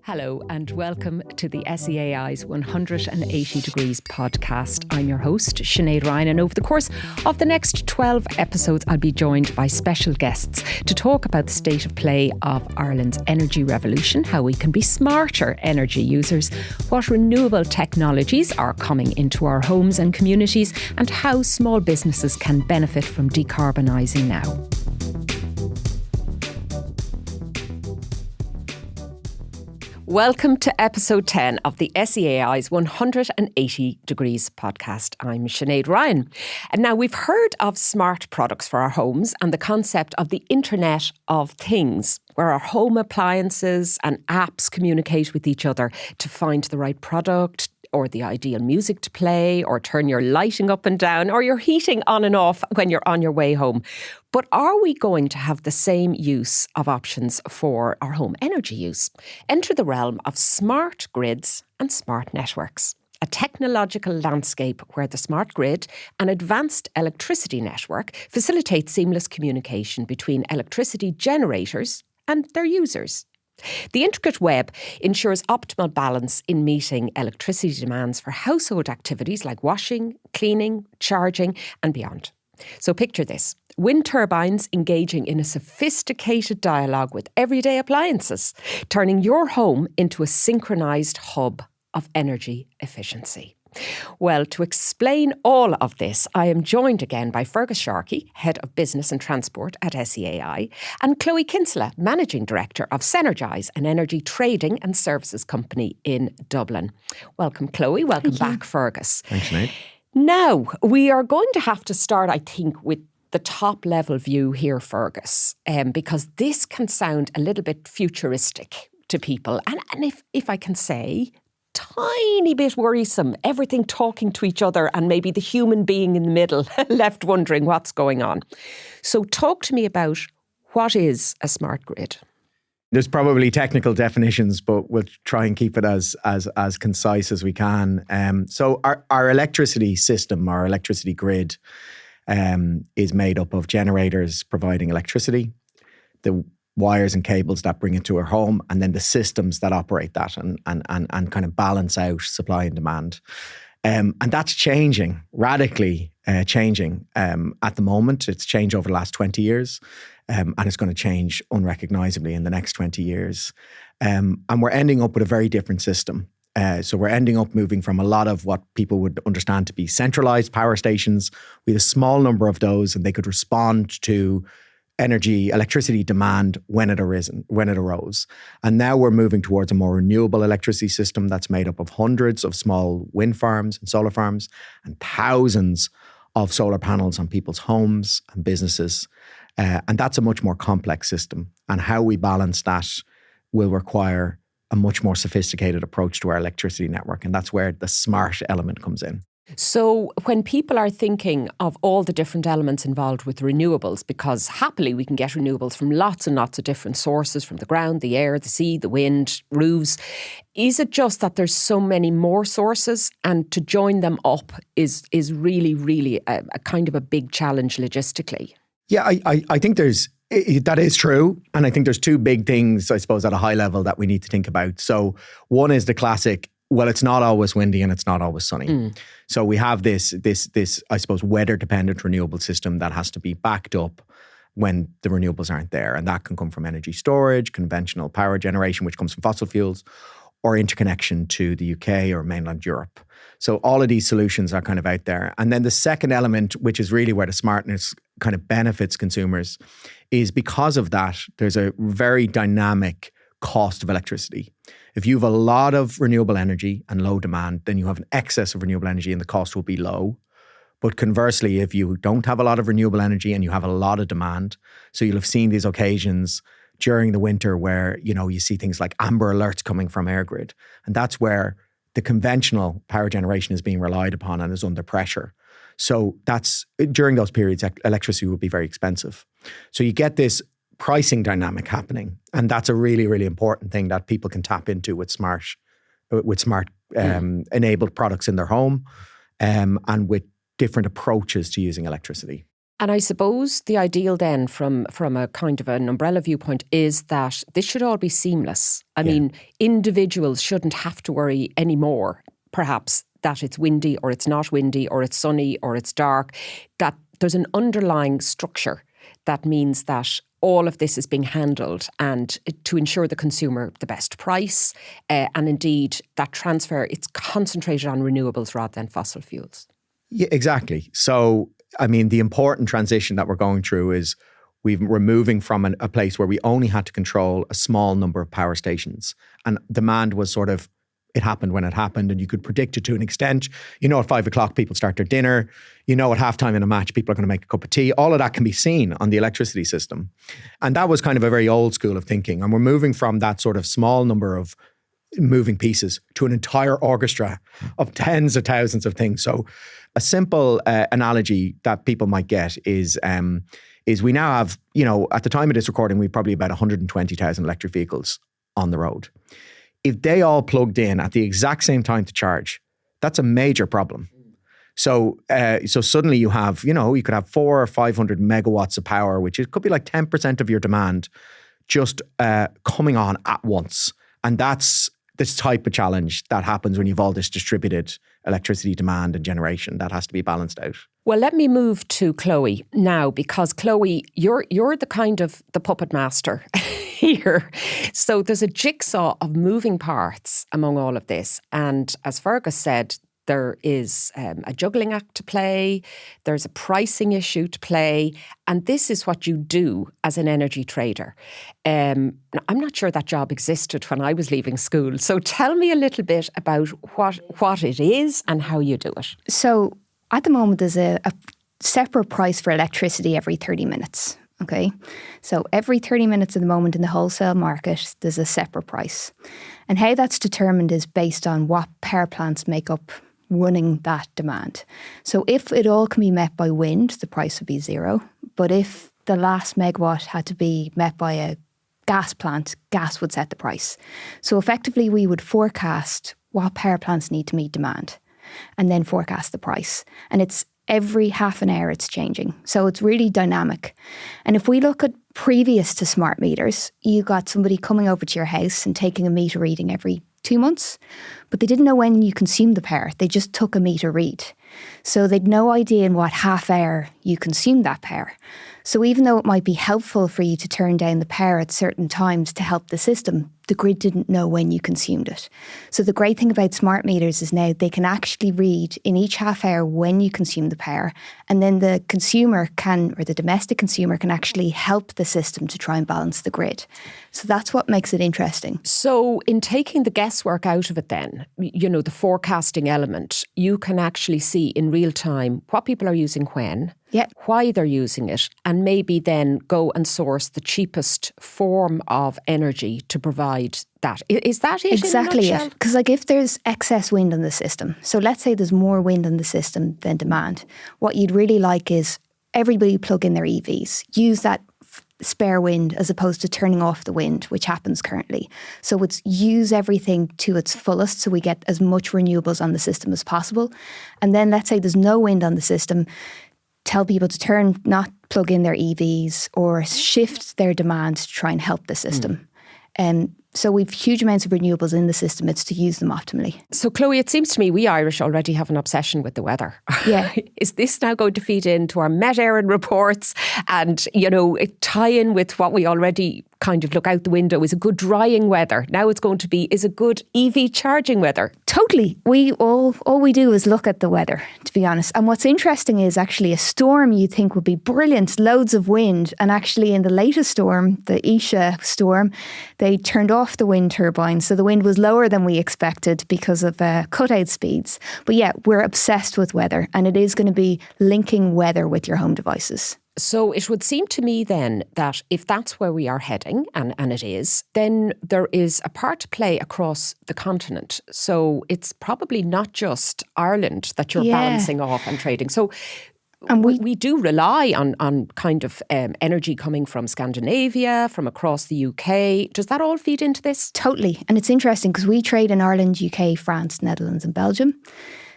Hello and welcome to the SEAI's 180 Degrees podcast. I'm your host, Sinead Ryan, and over the course of the next 12 episodes, I'll be joined by special guests to talk about the state of play of Ireland's energy revolution, how we can be smarter energy users, what renewable technologies are coming into our homes and communities, and how small businesses can benefit from decarbonising now. Welcome to episode 10 of the SEAI's 180 Degrees podcast. I'm Sinead Ryan. And now we've heard of smart products for our homes and the concept of the Internet of Things, where our home appliances and apps communicate with each other to find the right product, or the ideal music to play, or turn your lighting up and down, or your heating on and off when you're on your way home. But are we going to have the same use of options for our home energy use? Enter the realm of smart grids and smart networks, a technological landscape where the smart grid, an advanced electricity network, facilitates seamless communication between electricity generators and their users. The intricate web ensures optimal balance in meeting electricity demands for household activities like washing, cleaning, charging and beyond. So picture this: wind turbines engaging in a sophisticated dialogue with everyday appliances, turning your home into a synchronized hub of energy efficiency. Well, to explain all of this, I am joined again by Fergus Sharkey, Head of Business and Transport at SEAI, and Chloe Kinsella, Managing Director of Synergize, an energy trading and services company in Dublin. Welcome, Chloe. Welcome back, Fergus. Thanks, Sinead. Now, we are going to have to start, I think, with the top level view here, Fergus, because this can sound a little bit futuristic to people. And if I can say, tiny bit worrisome, everything talking to each other and maybe the human being in the middle left wondering what's going on. So talk to me about what is a smart grid? There's probably technical definitions, but we'll try and keep it as concise as we can. So our electricity system, our electricity grid, is made up of generators providing electricity, the wires and cables that bring it to our home, and then the systems that operate that and kind of balance out supply and demand. And that's changing, radically changing at the moment. It's changed over the last 20 years and it's going to change unrecognisably in the next 20 years. And we're ending up with a very different system. So we're ending up moving from a lot of what people would understand to be centralised power stations. We had a small number of those and they could respond to electricity demand when it arose. And now we're moving towards a more renewable electricity system that's made up of hundreds of small wind farms and solar farms and thousands of solar panels on people's homes and businesses. And that's a much more complex system. And how we balance that will require a much more sophisticated approach to our electricity network. And that's where the smart element comes in. So when people are thinking of all the different elements involved with renewables, because happily we can get renewables from lots and lots of different sources, from the ground, the air, the sea, the wind, roofs, is it just that there's so many more sources and to join them up is really, really a kind of a big challenge logistically? Yeah, I think that is true. And I think there's two big things, I suppose, at a high level that we need to think about. So one is the classic, well, it's not always windy and it's not always sunny. So we have this, I suppose, weather-dependent renewable system that has to be backed up when the renewables aren't there. And that can come from energy storage, conventional power generation, which comes from fossil fuels, or interconnection to the UK or mainland Europe. So all of these solutions are kind of out there. And then the second element, which is really where the smartness kind of benefits consumers, is because of that, there's a very dynamic cost of electricity. If you have a lot of renewable energy and low demand, then you have an excess of renewable energy and the cost will be low. But conversely, if you don't have a lot of renewable energy and you have a lot of demand, so you'll have seen these occasions during the winter where, you see things like amber alerts coming from EirGrid. And that's where the conventional power generation is being relied upon and is under pressure. So that's during those periods, electricity would be very expensive. So you get this pricing dynamic happening. And that's a really, really important thing that people can tap into with smart enabled products in their home and with different approaches to using electricity. And I suppose the ideal then from a kind of an umbrella viewpoint is that this should all be seamless. I mean, individuals shouldn't have to worry anymore, perhaps, that it's windy or it's not windy or it's sunny or it's dark, that there's an underlying structure that means that all of this is being handled and to ensure the consumer the best price and indeed that transfer, it's concentrated on renewables rather than fossil fuels. Yeah, exactly. So, I mean, the important transition that we're going through is we're moving from a place where we only had to control a small number of power stations and demand was sort of, it happened when it happened and you could predict it to an extent. You know, at 5 o'clock, people start their dinner. You know, at halftime in a match, people are going to make a cup of tea. All of that can be seen on the electricity system. And that was kind of a very old school of thinking. And we're moving from that sort of small number of moving pieces to an entire orchestra of tens of thousands of things. So a simple analogy that people might get is we now have, you know, at the time of this recording, we've probably about 120,000 electric vehicles on the road. If they all plugged in at the exact same time to charge, that's a major problem. So suddenly you have, you know, you could have 400 or 500 megawatts of power, which could be like 10% of your demand just coming on at once. And that's this type of challenge that happens when you've all this distributed electricity demand and generation that has to be balanced out. Well, let me move to Chloe now, because Chloe, you're the kind of the puppet master here. So there's a jigsaw of moving parts among all of this. And as Fergus said, there is a juggling act to play, there's a pricing issue to play, and this is what you do as an energy trader. I'm not sure that job existed when I was leaving school. So tell me a little bit about what it is and how you do it. So at the moment, there's a separate price for electricity every 30 minutes. Okay, so every 30 minutes at the moment in the wholesale market, there's a separate price. And how that's determined is based on what power plants make up running that demand. So if it all can be met by wind, the price would be zero. But if the last megawatt had to be met by a gas plant, gas would set the price. So effectively, we would forecast what power plants need to meet demand and then forecast the price. And it's every half an hour it's changing. So it's really dynamic. And if we look at previous to smart meters, you got somebody coming over to your house and taking a meter reading every 2 months, but they didn't know when you consumed the power. They just took a meter read. So they'd no idea in what half hour you consumed that power. So even though it might be helpful for you to turn down the power at certain times to help the system, the grid didn't know when you consumed it. So the great thing about smart meters is now they can actually read in each half hour when you consume the power, and then the consumer can, or the domestic consumer can actually help the system to try and balance the grid. So that's what makes it interesting. So in taking the guesswork out of it then, you know, the forecasting element, you can actually see in real time what people are using when, why they're using it, and maybe then go and source the cheapest form of energy to provide that. Is that it? Exactly it. Because like if there's excess wind in the system, so let's say there's more wind in the system than demand, what you'd really like is everybody plug in their EVs, use that spare wind as opposed to turning off the wind, which happens currently. So it's use everything to its fullest so we get as much renewables on the system as possible. And then let's say there's no wind on the system, tell people to not plug in their EVs or shift their demand to try and help the system. So we've huge amounts of renewables in the system. It's to use them optimally. So Chloe, it seems to me we Irish already have an obsession with the weather. Yeah. Is this now going to feed into our Met Éireann reports and, you know, tie in with what we already kind of look out the window? Is a good drying weather? Now it's going to be, is a good EV charging weather? Totally. All we do is look at the weather, to be honest. And what's interesting is actually a storm you think would be brilliant, loads of wind. And actually in the latest storm, the Isha storm, they turned off the wind turbines. So the wind was lower than we expected because of cutout speeds. But yeah, we're obsessed with weather, and it is going to be linking weather with your home devices. So it would seem to me then that if that's where we are heading, and it is, then there is a part to play across the continent. So it's probably not just Ireland that you're balancing off and trading. So and we do rely on kind of energy coming from Scandinavia, from across the UK. Does that all feed into this? Totally. And it's interesting because we trade in Ireland, UK, France, Netherlands and Belgium.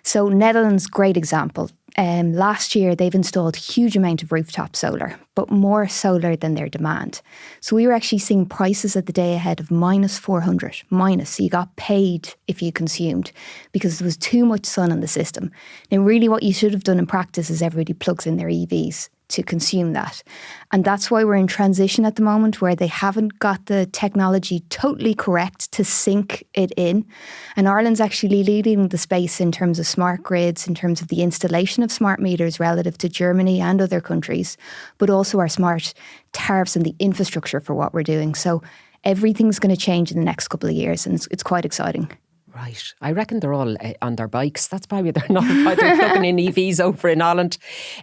So Netherlands, great example. last year they've installed huge amount of rooftop solar, but more solar than their demand. So we were actually seeing prices at the day ahead of -400, minus. So you got paid if you consumed because there was too much sun on the system. Now really what you should have done in practice is everybody plugs in their EVs to consume that. And that's why we're in transition at the moment, where they haven't got the technology totally correct to sync it in. And Ireland's actually leading the space in terms of smart grids, in terms of the installation of smart meters relative to Germany and other countries, but also our smart tariffs and the infrastructure for what we're doing. So everything's going to change in the next couple of years, and it's quite exciting. Right. I reckon they're all on their bikes. That's probably they're not they're plugging in EVs over in Ireland.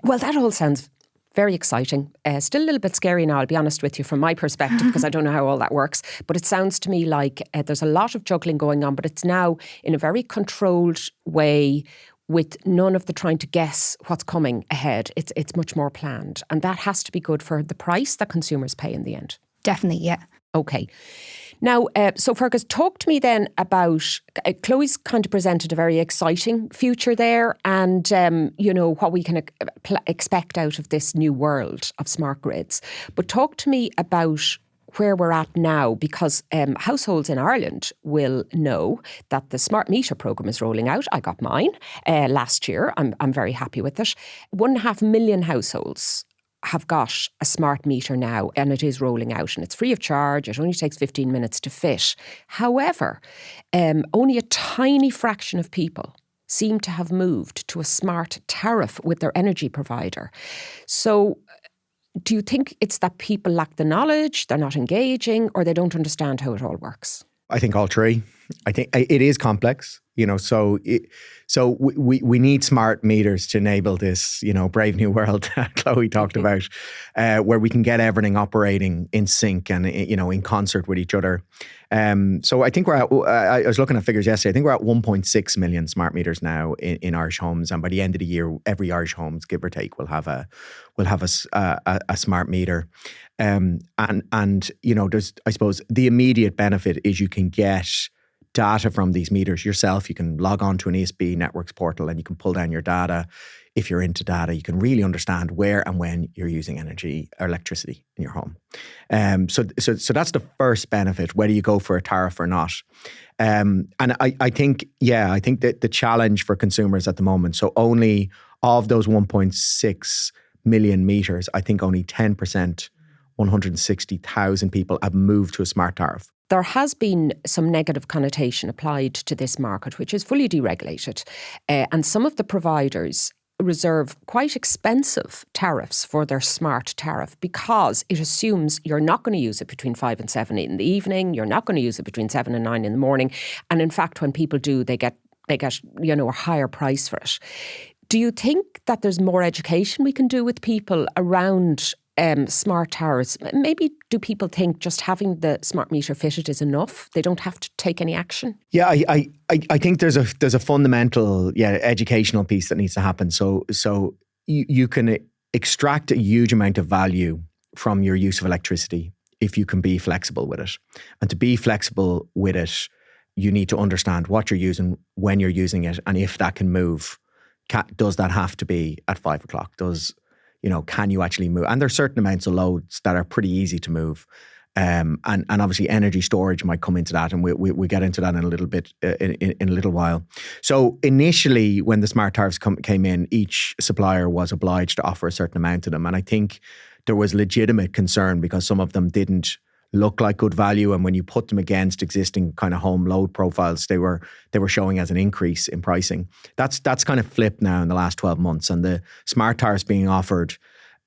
Well, that all sounds very exciting. Still a little bit scary now, I'll be honest with you, from my perspective, because I don't know how all that works. But it sounds to me like there's a lot of juggling going on, but it's now in a very controlled way, with none of the trying to guess what's coming ahead. It's much more planned. And that has to be good for the price that consumers pay in the end. Definitely, yeah. Okay. Now, so Fergus, talk to me then about, Chloe's kind of presented a very exciting future there, and, what we can expect out of this new world of smart grids. But talk to me about where we're at now, because households in Ireland will know that the smart meter programme is rolling out. I got mine last year. I'm very happy with it. 1.5 million households have got a smart meter now, and it is rolling out, and it's free of charge. It only takes 15 minutes to fit. However, only a tiny fraction of people seem to have moved to a smart tariff with their energy provider. So do you think it's that people lack the knowledge, they're not engaging, or they don't understand how it all works? I think all three. I think it is complex, so we need smart meters to enable this, brave new world Chloe talked about, where we can get everything operating in sync and, in concert with each other. So I think we're at, I was looking at figures yesterday, I think we're at 1.6 million smart meters now in Irish homes. And by the end of the year, every Irish home, give or take, will have a smart meter. And there's, I suppose, the immediate benefit is you can get data from these meters yourself. You can log on to an ESB Networks portal and you can pull down your data. If you're into data, you can really understand where and when you're using energy or electricity in your home. So that's the first benefit, whether you go for a tariff or not. And I think that the challenge for consumers at the moment, so only of those 1.6 million meters, I think only 10%, 160,000 people have moved to a smart tariff. There has been some negative connotation applied to this market, which is fully deregulated. And some of the providers reserve quite expensive tariffs for their smart tariff because it assumes you're not going to use it between 5 and 7 in the evening. You're not going to use it between 7 and 9 in the morning. And in fact, when people do, they get a higher price for it. Do you think that there's more education we can do with people around smart tariffs? Maybe do people think just having the smart meter fitted is enough? They don't have to take any action? Yeah, I think there's a fundamental educational piece that needs to happen. So you can extract a huge amount of value from your use of electricity if you can be flexible with it. And to be flexible with it, you need to understand what you're using, when you're using it, and if that can move. Does that have to be at 5 o'clock? Can you actually move? And there's certain amounts of loads that are pretty easy to move. And obviously energy storage might come into that, and we get into that in a little bit in a little while. So initially, when the smart tariffs came in, each supplier was obliged to offer a certain amount to them. And I think there was legitimate concern because some of them didn't look like good value, and when you put them against existing kind of home load profiles, they were showing as an increase in pricing. That's kind of flipped now in the last 12 months, and the smart tariffs being offered.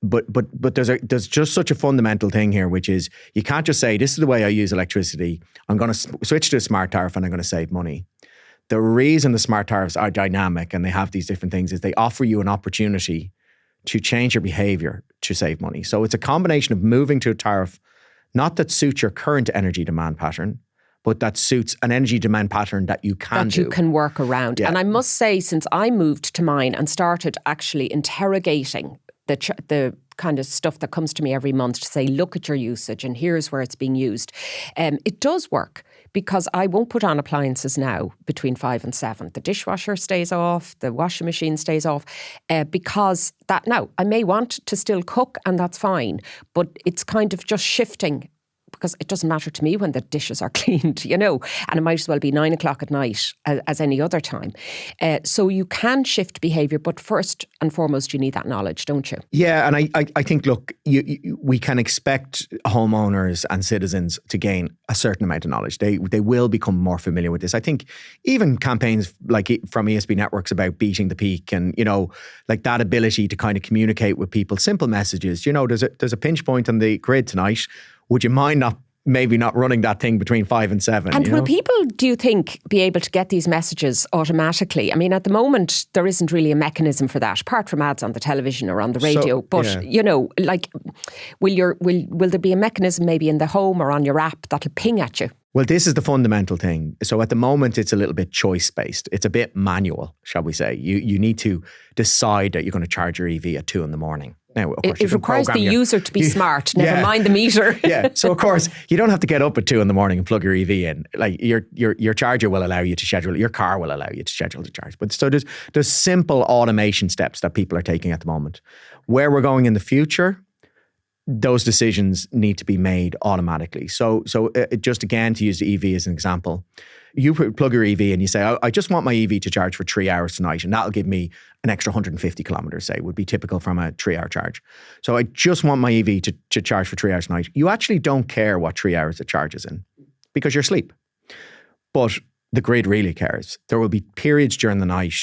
But there's just such a fundamental thing here, which is you can't just say, this is the way I use electricity, I'm going to switch to a smart tariff and I'm going to save money. The reason the smart tariffs are dynamic and they have these different things is they offer you an opportunity to change your behavior to save money. So it's a combination of moving to a tariff not that suits your current energy demand pattern, but that suits an energy demand pattern that you can do. That you can work around. Yeah. And I must say, since I moved to mine and started actually interrogating the kind of stuff that comes to me every month to say, look at your usage and here's where it's being used. It does work because I won't put on appliances now between 5 and 7. The dishwasher stays off, the washing machine stays off, because that now I may want to still cook and that's fine, but it's kind of just shifting. Because it doesn't matter to me when the dishes are cleaned, and it might as well be 9 o'clock at night as any other time. So you can shift behaviour, but first and foremost, you need that knowledge, don't you? Yeah, and I think, look, we can expect homeowners and citizens to gain a certain amount of knowledge. They will become more familiar with this. I think even campaigns like from ESB Networks about beating the peak and, like that ability to kind of communicate with people, simple messages. There's a pinch point on the grid tonight. Would you mind maybe not running that thing between 5 and 7? And will people, do you think, be able to get these messages automatically? I mean, at the moment, there isn't really a mechanism for that, apart from ads on the television or on the radio. Will there be a mechanism maybe in the home or on your app that'll ping at you? Well, this is the fundamental thing. So at the moment, it's a little bit choice-based. It's a bit manual, shall we say. You need to decide that you're going to charge your EV at 2 a.m. Now, of course, it requires the user to be smart, never mind the meter. Yeah. So, of course, you don't have to get up at 2 a.m. and plug your EV in. Like your charger will allow you to schedule it. Your car will allow you to schedule the charge. But so there's simple automation steps that people are taking at the moment. Where we're going in the future, those decisions need to be made automatically. So just again, to use the EV as an example, you plug your EV and you say, I just want my EV to charge for 3 hours tonight, and that'll give me an extra 150 kilometers, say, would be typical from a 3-hour charge. So I just want my EV to charge for 3 hours tonight. You actually don't care what 3 hours it charges in because you're asleep. But the grid really cares. There will be periods during the night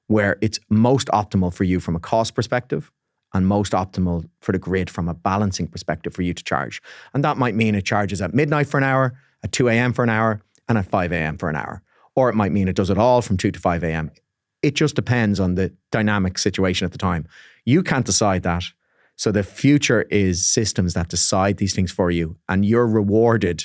where it's most optimal for you from a cost perspective and most optimal for the grid from a balancing perspective for you to charge. And that might mean it charges at midnight for an hour, at 2 a.m. for an hour, and at 5 a.m. for an hour. Or it might mean it does it all from 2 to 5 a.m. It just depends on the dynamic situation at the time. You can't decide that. So the future is systems that decide these things for you, and you're rewarded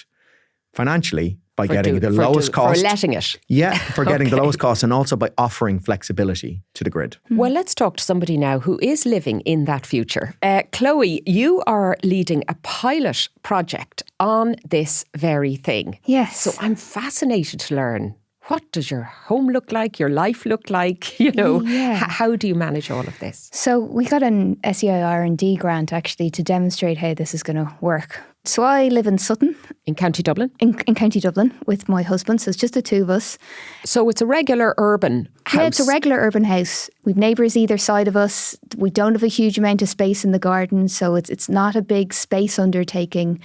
financially by getting the lowest cost. For letting it. Yeah, for getting the lowest cost, and also by offering flexibility to the grid. Well, let's talk to somebody now who is living in that future. Chloe, you are leading a pilot project on this very thing. Yes. So I'm fascinated to learn, what does your home look like, your life look like? How do you manage all of this? So we got an SEI R&D grant actually to demonstrate how this is going to work. So I live in Sutton. In County Dublin? In County Dublin with my husband. So it's just the two of us. So it's a regular urban house? Yeah, it's a regular urban house. We've neighbours either side of us. We don't have a huge amount of space in the garden. So it's not a big space undertaking.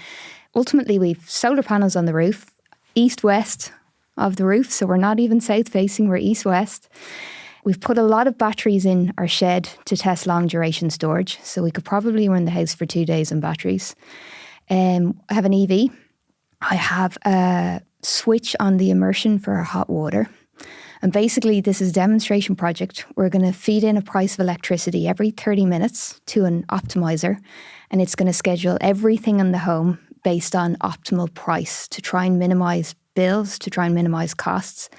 Ultimately, we've solar panels on the roof, east-west of the roof. So we're not even south-facing, we're east-west. We've put a lot of batteries in our shed to test long duration storage. So we could probably run the house for 2 days on batteries. I have an EV. I have a switch on the immersion for our hot water. And basically, this is a demonstration project. We're going to feed in a price of electricity every 30 minutes to an optimizer. And it's going to schedule everything in the home based on optimal price to try and minimise bills, to try and minimise costs.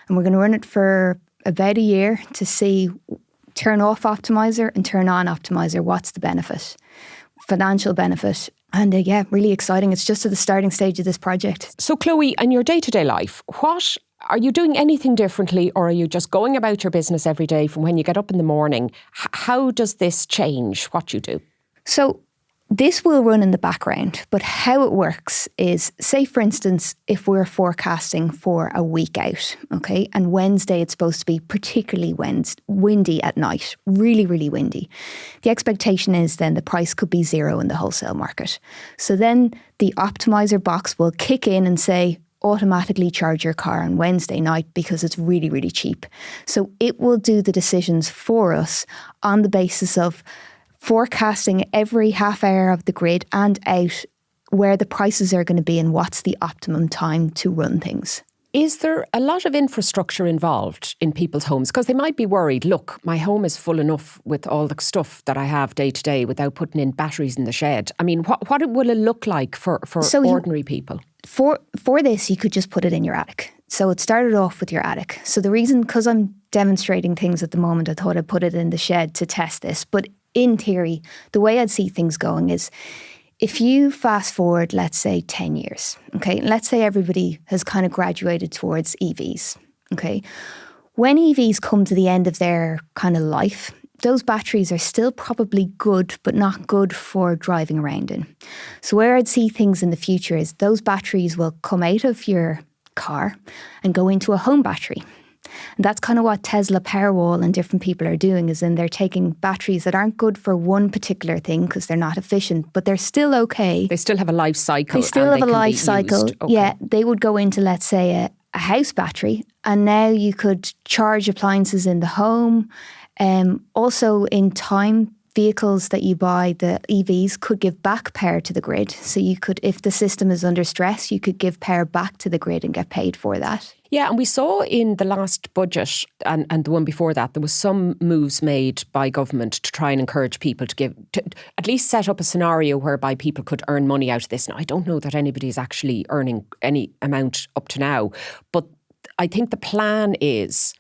And we're going to run it for about a year to see, turn off optimizer and turn on optimizer. What's the benefit? Financial benefit. And really exciting. It's just at the starting stage of this project. So Chloe, in your day-to-day life, what are you doing anything differently, or are you just going about your business every day from when you get up in the morning? How does this change what you do? So this will run in the background, but how it works is, say for instance, if we're forecasting for a week out, okay, and Wednesday it's supposed to be particularly windy at night, really, really windy. The expectation is then the price could be zero in the wholesale market. So then the optimizer box will kick in and say, automatically charge your car on Wednesday night because it's really, really cheap. So it will do the decisions for us on the basis of forecasting every half hour of the grid and out where the prices are going to be and what's the optimum time to run things. Is there a lot of infrastructure involved in people's homes? Because they might be worried, look, my home is full enough with all the stuff that I have day to day without putting in batteries in the shed. I mean, what will it look like for ordinary people? For this, you could just put it in your attic. So it started off with your attic. So the reason, because I'm demonstrating things at the moment, I thought I'd put it in the shed to test this. But in theory, the way I'd see things going is if you fast forward, let's say 10 years, okay, let's say everybody has kind of graduated towards EVs, okay. When EVs come to the end of their kind of life, those batteries are still probably good, but not good for driving around in. So where I'd see things in the future is those batteries will come out of your car and go into a home battery. And that's kind of what Tesla Powerwall and different people are doing, is in they're taking batteries that aren't good for one particular thing because they're not efficient, but they're still okay. They still have a life cycle. They still have a life cycle. Okay. Yeah, they would go into, let's say, a house battery, and now you could charge appliances in the home. Also, in time, vehicles that you buy, the EVs, could give back power to the grid. So you could, if the system is under stress, you could give power back to the grid and get paid for that. Yeah, and we saw in the last budget and the one before that, there was some moves made by government to try and encourage people to at least set up a scenario whereby people could earn money out of this. Now, I don't know that anybody's actually earning any amount up to now, but I think the plan is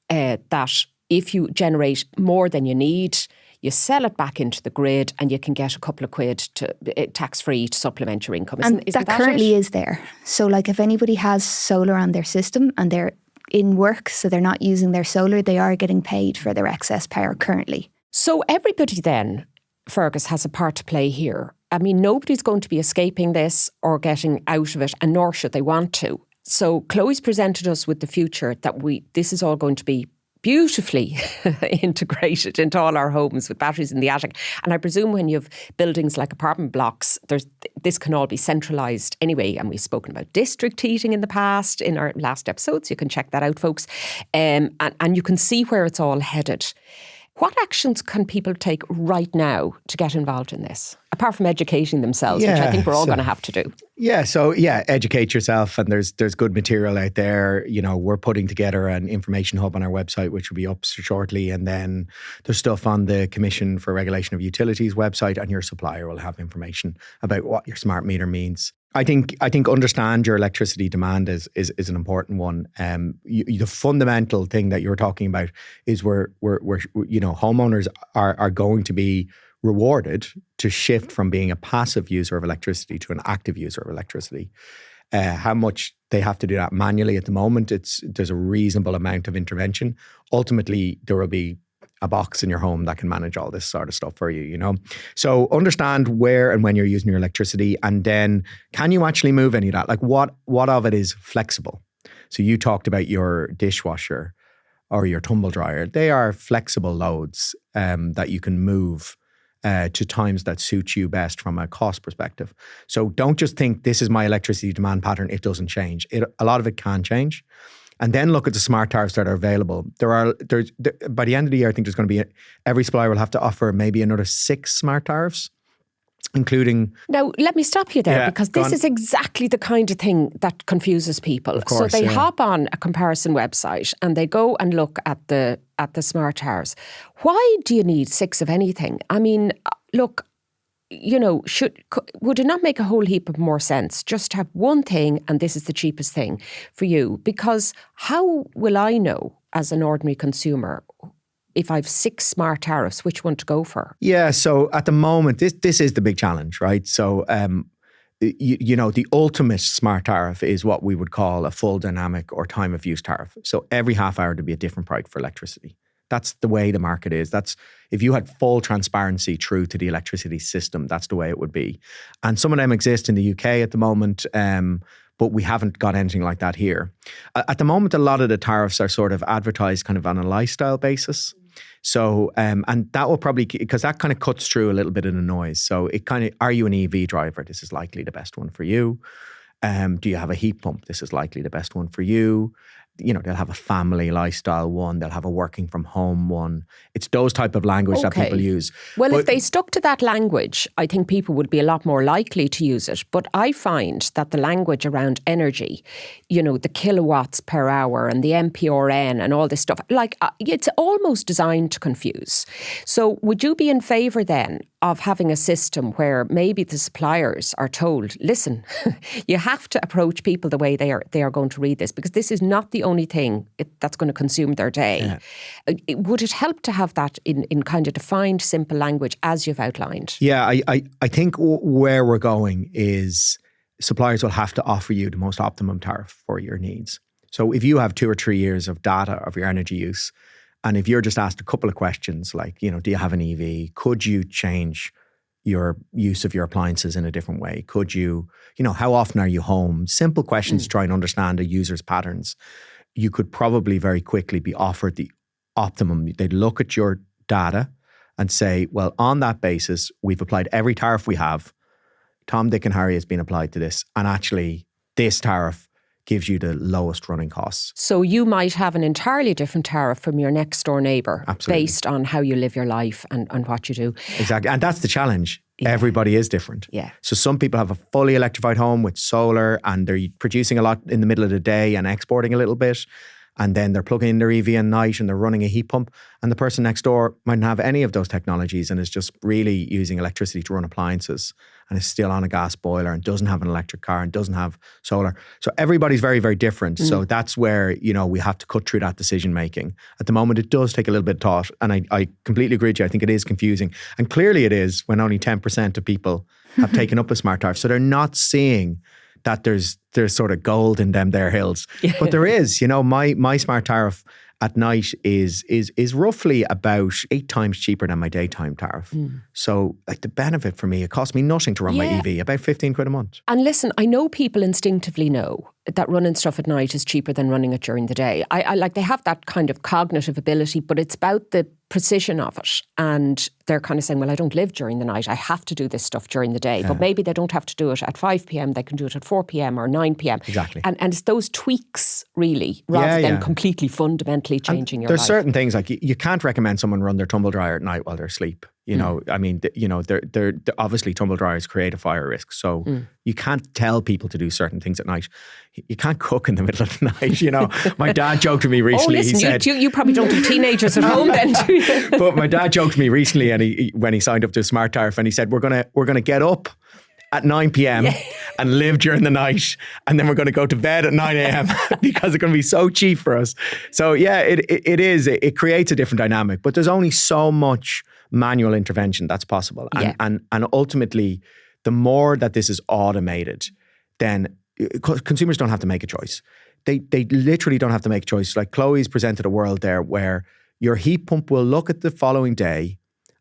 that if you generate more than you need, you sell it back into the grid and you can get a couple of quid to tax-free to supplement your income. And that currently is there. So like if anybody has solar on their system and they're in work, so they're not using their solar, they are getting paid for their excess power currently. So everybody then, Fergus, has a part to play here. I mean, nobody's going to be escaping this or getting out of it, and nor should they want to. So Chloe's presented us with the future that this is all going to be beautifully integrated into all our homes with batteries in the attic. And I presume when you have buildings like apartment blocks, this can all be centralised anyway. And we've spoken about district heating in the past in our last episodes. You can check that out, folks. And you can see where it's all headed. What actions can people take right now to get involved in this? Apart from educating themselves, which I think we're all going to have to do. Yeah, educate yourself, and there's good material out there. You know, we're putting together an information hub on our website, which will be up shortly, and then there's stuff on the Commission for Regulation of Utilities website, and your supplier will have information about what your smart meter means. I think understand your electricity demand is an important one. The fundamental thing that you're talking about is we're homeowners are going to be rewarded to shift from being a passive user of electricity to an active user of electricity. How much they have to do that manually at the moment, there's a reasonable amount of intervention. Ultimately, there will be a box in your home that can manage all this sort of stuff for you, you know? So understand where and when you're using your electricity, and then can you actually move any of that? Like what of it is flexible? So you talked about your dishwasher or your tumble dryer. They are flexible loads that you can move to times that suit you best from a cost perspective. So don't just think this is my electricity demand pattern, it doesn't change. A lot of it can change. And then look at the smart tariffs that are available. There's by the end of the year, I think there's going to be, every supplier will have to offer maybe another 6 smart tariffs, including... Now, let me stop you there, because this is exactly the kind of thing that confuses people. Of course, so they hop on a comparison website and they go and look at the smart tariffs. Why do you need 6 of anything? I mean, look, you know, would it not make a whole heap of more sense just to have one thing and this is the cheapest thing for you? Because how will I know as an ordinary consumer if I have 6 smart tariffs, which one to go for? Yeah, so at the moment, this is the big challenge, right? So, the ultimate smart tariff is what we would call a full dynamic or time of use tariff. So every half hour to be a different price for electricity. That's the way the market is. That's if you had full transparency through to the electricity system, that's the way it would be. And some of them exist in the UK at the moment, but we haven't got anything like that here. At the moment, a lot of the tariffs are sort of advertised kind of on a lifestyle basis. So, and that will probably, because that kind of cuts through a little bit of the noise. So it kind of, are you an EV driver? This is likely the best one for you. Do you have a heat pump? This is likely the best one for you. You know, they'll have a family lifestyle one. They'll have a working from home one. It's those type of language that people use. Well, if they stuck to that language, I think people would be a lot more likely to use it. But I find that the language around energy, you know, the kilowatts per hour and the MPRN and all this stuff, like it's almost designed to confuse. So would you be in favour then of having a system where maybe the suppliers are told, listen, you have to approach people the way they are going to read this, because this is not the only thing that's going to consume their day. Yeah. Would it help to have that in kind of defined, simple language as you've outlined? Yeah, I think where we're going is suppliers will have to offer you the most optimum tariff for your needs. So if you have 2 or 3 years of data of your energy use, and if you're just asked a couple of questions like, do you have an EV? Could you change your use of your appliances in a different way? Could you, how often are you home? Simple questions to try and understand a user's patterns. You could probably very quickly be offered the optimum. They'd look at your data and say, well, on that basis, we've applied every tariff we have. Tom, Dick and Harry has been applied to this. And actually, this tariff gives you the lowest running costs. So you might have an entirely different tariff from your next door neighbour. Absolutely. Based on how you live your life and what you do. Exactly. And that's the challenge. Yeah. Everybody is different. Yeah. So some people have a fully electrified home with solar and they're producing a lot in the middle of the day and exporting a little bit. And then they're plugging in their EV at night and they're running a heat pump. And the person next door mightn't have any of those technologies and is just really using electricity to run appliances and is still on a gas boiler and doesn't have an electric car and doesn't have solar. So everybody's very, very different. So that's where, we have to cut through that decision making. At the moment, it does take a little bit of thought. And I completely agree with you. I think it is confusing. And clearly it is when only 10% of people have taken up a smart tariff. So they're not seeing that there's sort of gold in them there hills. But there is, my smart tariff at night is roughly about 8 times cheaper than my daytime tariff. So like the benefit for me, it costs me nothing to run my EV, about 15 quid a month. And listen, I know people instinctively know that running stuff at night is cheaper than running it during the day. I like they have that kind of cognitive ability, but it's about the precision of it. And they're kind of saying, well, I don't live during the night. I have to do this stuff during the day. Yeah. But maybe they don't have to do it at 5 p.m. They can do it at 4 p.m. or 9 p.m. Exactly. And it's those tweaks, really, rather than completely fundamentally changing your life. There's certain things like you can't recommend someone run their tumble dryer at night while they're asleep. I mean, they're obviously tumble dryers create a fire risk. So you can't tell people to do certain things at night. You can't cook in the middle of the night. My dad joked to me recently. Listen, he said, you probably don't do teenagers at home then, do you? But my dad joked to me recently, and when he signed up to a smart tariff, and he said, we're gonna get up at 9 p.m. and live during the night, and then we're going to go to bed at 9 a.m. because it's going to be so cheap for us. So yeah, it creates a different dynamic, but there's only so much manual intervention that's possible. And ultimately, the more that this is automated, then consumers don't have to make a choice. They literally don't have to make a choice. Like Chloe's presented a world there where your heat pump will look at the following day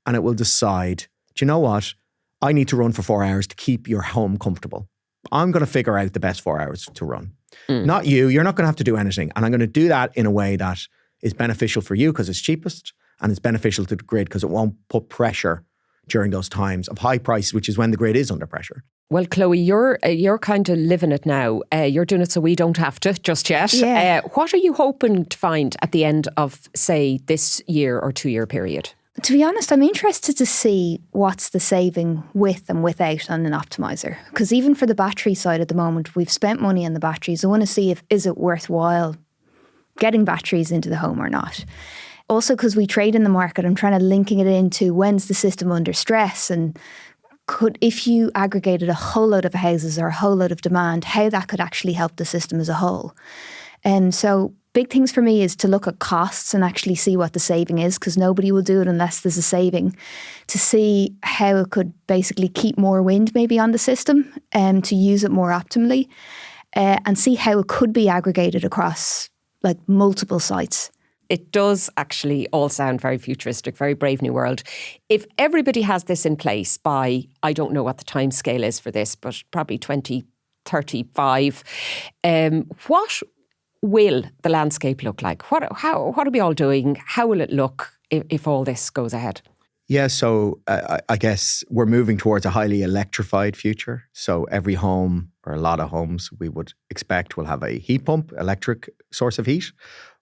and it will decide, do you know what? I need to run for 4 hours to keep your home comfortable. I'm going to figure out the best 4 hours to run. Not you. You're not going to have to do anything. And I'm going to do that in a way that is beneficial for you because it's cheapest, and it's beneficial to the grid because it won't put pressure during those times of high price, which is when the grid is under pressure. Well, Chloe, you're kind of living it now. You're doing it so we don't have to just yet. Yeah. What are you hoping to find at the end of, say, this year or 2 year period? To be honest, I'm interested to see what's the saving with and without on an optimizer. Because even for the battery side at the moment, we've spent money on the batteries. I want to see is it worthwhile getting batteries into the home or not. Also, because we trade in the market, I'm trying to linking it into when's the system under stress, and if you aggregated a whole load of houses or a whole load of demand, how that could actually help the system as a whole. And so big things for me is to look at costs and actually see what the saving is, because nobody will do it unless there's a saving, to see how it could basically keep more wind maybe on the system to use it more optimally, and see how it could be aggregated across like multiple sites. It does actually all sound very futuristic, very brave new world. If everybody has this in place by, I don't know what the time scale is for this, but probably 2035, what will the landscape look like? What are we all doing? How will it look if all this goes ahead? Yeah, so I guess we're moving towards a highly electrified future. So every home, or a lot of homes, we would expect will have a heat pump, electric source of heat.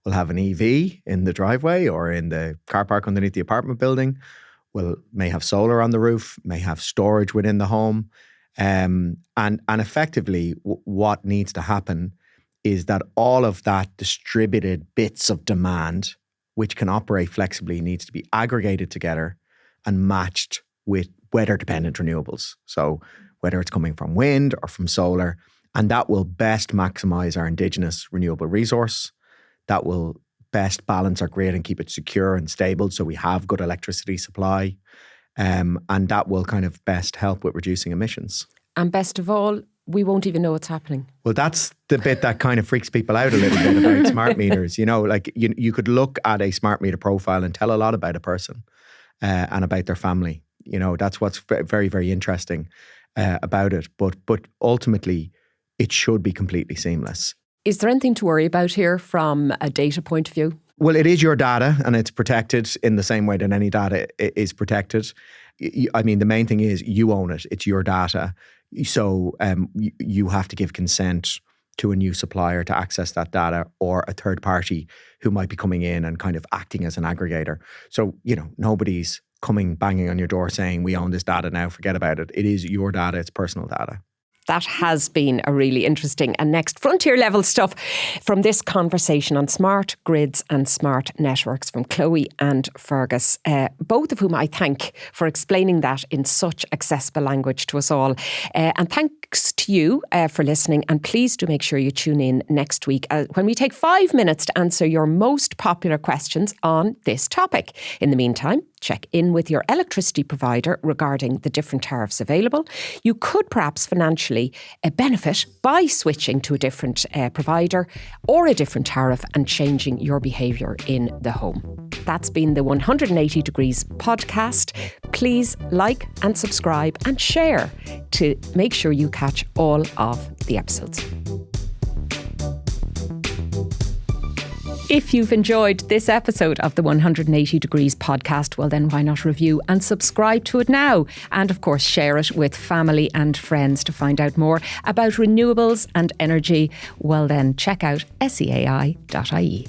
We'll have an EV in the driveway or in the car park underneath the apartment building. May have solar on the roof, may have storage within the home. And effectively, what needs to happen is that all of that distributed bits of demand, which can operate flexibly, needs to be aggregated together and matched with weather-dependent renewables. So whether it's coming from wind or from solar, and that will best maximise our indigenous renewable resource. That will best balance our grid and keep it secure and stable so we have good electricity supply. And that will kind of best help with reducing emissions. And best of all, we won't even know what's happening. Well, that's the bit that kind of freaks people out a little bit about smart meters. You know, like you could look at a smart meter profile and tell a lot about a person and about their family. You know, that's what's very, very interesting about it. But ultimately, it should be completely seamless. Is there anything to worry about here from a data point of view? Well, it is your data and it's protected in the same way that any data is protected. I mean, the main thing is you own it. It's your data. So you have to give consent to a new supplier to access that data or a third party who might be coming in and kind of acting as an aggregator. So, you know, nobody's coming banging on your door saying we own this data now, forget about it. It is your data. It's personal data. That has been a really interesting and next frontier level stuff from this conversation on smart grids and smart networks from Chloe and Fergus, both of whom I thank for explaining that in such accessible language to us all. And thanks to you for listening. And please do make sure you tune in next week when we take 5 minutes to answer your most popular questions on this topic. In the meantime, check in with your electricity provider regarding the different tariffs available. You could perhaps financially benefit by switching to a different provider or a different tariff and changing your behaviour in the home. That's been the 180 Degrees podcast. Please like and subscribe and share to make sure you catch all of the episodes. If you've enjoyed this episode of the 180 Degrees podcast, well then why not review and subscribe to it now? And of course share it with family and friends to find out more about renewables and energy. Well then check out seai.ie.